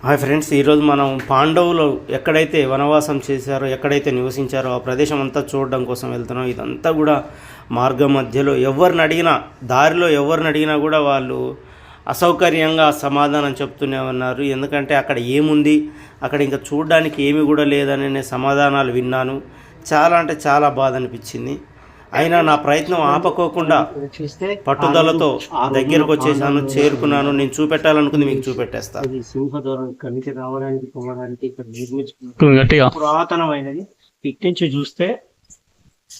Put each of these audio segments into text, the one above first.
Hi friends, ఈరోజు మనం పాండవులు ఎక్కడైతే వనవాసం చేశారో, ఎక్కడైతే నివసించారో ఆ ప్రదేశం అంతా చూడడం కోసం వెళ్తున్నాం. ఇదంతా కూడా మార్గం మధ్యలో దారిలో ఎవరిని అడిగినా కూడా వాళ్ళు అసౌకర్యంగా సమాధానం చెప్తూనే ఉన్నారు. ఎందుకంటే అక్కడ ఏముంది, అక్కడ ఇంకా చూడడానికి ఏమీ కూడా లేదనే సమాధానాలు విన్నాను. చాలా అంటే చాలా బాధ అనిపించింది. అయినా నా ప్రయత్నం ఆపకోకుండా పట్టుదలతో దగ్గరకు వచ్చేసాను, చేరుకున్నాను. నేను చూపెట్టాలనుకుంది మీకు చూపెట్టేస్తాను. సింహద్వారం ఇక్కడి నుంచి రావడానికి పోవడానికి ఇక్కడ నిర్మించుకున్న పురాతనమైనది. ఇటు నుంచి చూస్తే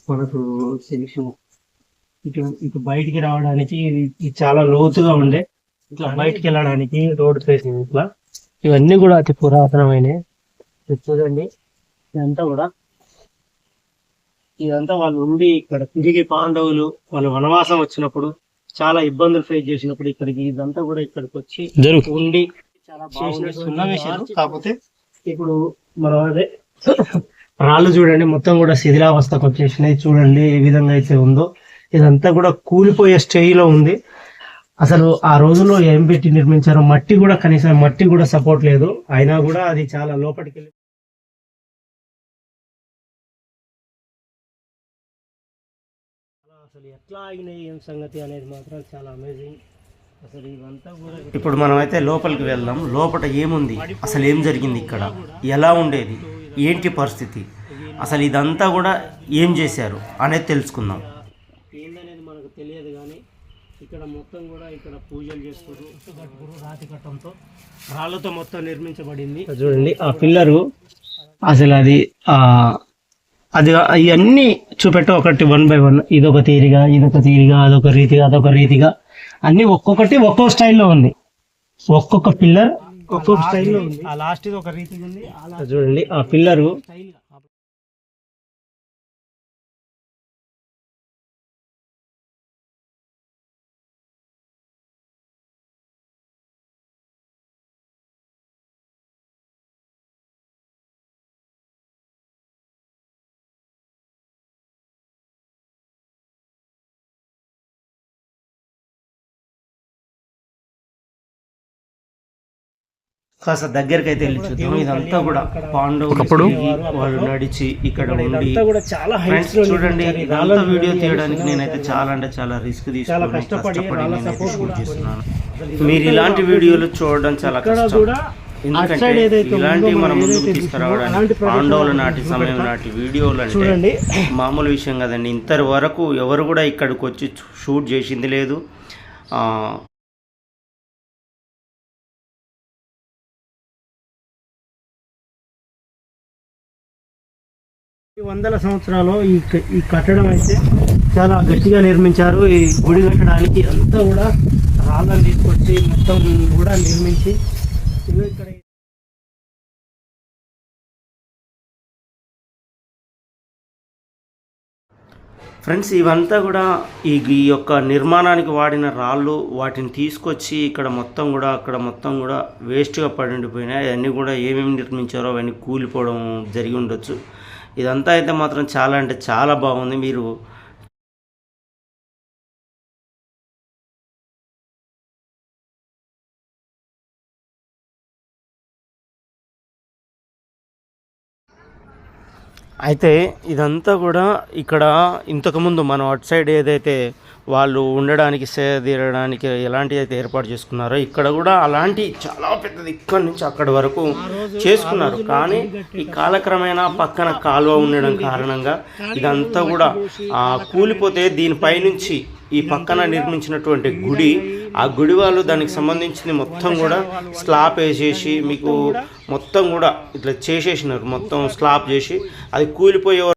మనకు తెలుసు, ఇటు బయటికి రావడానికి ఇది చాలా లోతుగా ఉండే. ఇట్లా బయటికి వెళ్ళడానికి రోడ్ ఫేసింగ్ ఇట్లా ఇవన్నీ కూడా అతి పురాతనమైనవి. చూడండి, ఇదంతా వాళ్ళు ఉండి ఇక్కడ తిరిగి పాండవులు వాళ్ళు వనవాసం వచ్చినప్పుడు చాలా ఇబ్బందులు ఫేస్ చేసినప్పుడు ఇదంతా కూడా ఇక్కడికి వచ్చి ఉండి చాలా చేసినట్టు. కాకపోతే ఇప్పుడు మనం అదే రాళ్ళు చూడండి, మొత్తం కూడా శిథిలావస్థకు వచ్చేసినాయి. చూడండి ఏ విధంగా అయితే ఉందో, ఇదంతా కూడా కూలిపోయే స్టేజ్లో ఉంది. అసలు ఆ రోజుల్లో ఏం పెట్టి నిర్మించారో, మట్టి కూడా కనీసం మట్టి కూడా సపోర్ట్ లేదు. అయినా కూడా అది చాలా లోపలికి వెళ్ళి అసలు ఎట్లా ఆగినాయి ఏం సంగతి అనేది మాత్రం చాలా అమేజింగ్. అసలు ఇవంతా కూడా ఇప్పుడు మనం అయితే లోపలికి వెళ్దాం. లోపల ఏముంది, అసలు ఏం జరిగింది, ఇక్కడ ఎలా ఉండేది, ఏంటి పరిస్థితి, అసలు ఇదంతా కూడా ఏం చేశారు అనేది తెలుసుకుందాం. ఏందనేది మనకు తెలియదు, కానీ ఇక్కడ మొత్తం కూడా ఇక్కడ పూజలు చేస్తారు. రాతి కట్టంతో రాళ్ళతో మొత్తం నిర్మించబడింది. చూడండి ఆ పిల్లరు, అసలు అది ఇవన్నీ చూపెట్ట ఒకటి 1 by 1 ఇదొక తీరిగా, అదొక రీతిగా అన్ని ఒక్కొక్కటి ఒక్కొక్క స్టైల్లో ఉంది. ఒక్కొక్క పిల్లర్ ఒక్కొక్క స్టైల్లో ఉంది. ఆ లాస్ట్ ఇది ఒక రీతిగా ఉంది. చూడండి ఆ పిల్లరు కాస్త దగ్గరికి అయితే వెళ్ళి చూద్దాం. ఇదంతా కూడా పాండవులు వాళ్ళు నడిచి ఇక్కడ ఉండి ఫ్రెండ్స్ చూడండి. ఇదంతా వీడియో తీయడానికి నేనైతే చాలా అంటే చాలా రిస్క్ తీసుకుని కష్టపడి నేనైతే షూట్ చేస్తున్నాను. మీరు ఇలాంటి వీడియోలు చూడడం చాలా కష్టం. ఎందుకంటే ఇలాంటివి మనం ముందుకు తీసుకురావడానికి పాండవుల నాటి సమయం నాటి వీడియోలు అంటే మామూలు విషయం కదండి. ఇంతవరకు ఎవరు కూడా ఇక్కడికి వచ్చి షూట్ చేసింది లేదు. వందల సంవత్సరాలు ఈ కట్టడం అయితే చాలా గట్టిగా నిర్మించారు. ఈ గుడి కట్టడానికి అంతా కూడా రాళ్ళని తీసుకొచ్చి మొత్తం కూడా నిర్మించి ఇక్కడ ఫ్రెండ్స్ ఇవంతా కూడా ఈ యొక్క నిర్మాణానికి వాడిన రాళ్ళు, వాటిని తీసుకొచ్చి ఇక్కడ మొత్తం కూడా అక్కడ మొత్తం కూడా వేస్ట్గా పడిపోయినాయి. అవన్నీ కూడా ఏమేమి నిర్మించారో అవన్నీ కూలిపోవడం జరిగి ఉండొచ్చు. ఇదంతా అయితే మాత్రం చాలా అంటే చాలా బాగుంది. మీరు అయితే ఇదంతా కూడా ఇక్కడ ఇంతకుముందు మనం అటు సైడ్ ఏదైతే వాళ్ళు ఉండడానికి సేద తీరడానికి ఎలాంటివి అయితే ఏర్పాటు చేసుకున్నారో, ఇక్కడ కూడా అలాంటి చాలా పెద్దది ఇక్కడి నుంచి అక్కడి వరకు చేసుకున్నారు. కానీ ఈ కాలక్రమేణా పక్కన కాలువ ఉండడం కారణంగా ఇదంతా కూడా కూలిపోతే దీనిపైనుంచి ఈ పక్కన నిర్మించినటువంటి గుడి, ఆ గుడి వాళ్ళు దానికి సంబంధించింది మొత్తం కూడా స్లాబ్ వేసేసి మీకు మొత్తం కూడా ఇట్లా చేసేసినారు. మొత్తం స్లాబ్ చేసి అది కూలిపోయే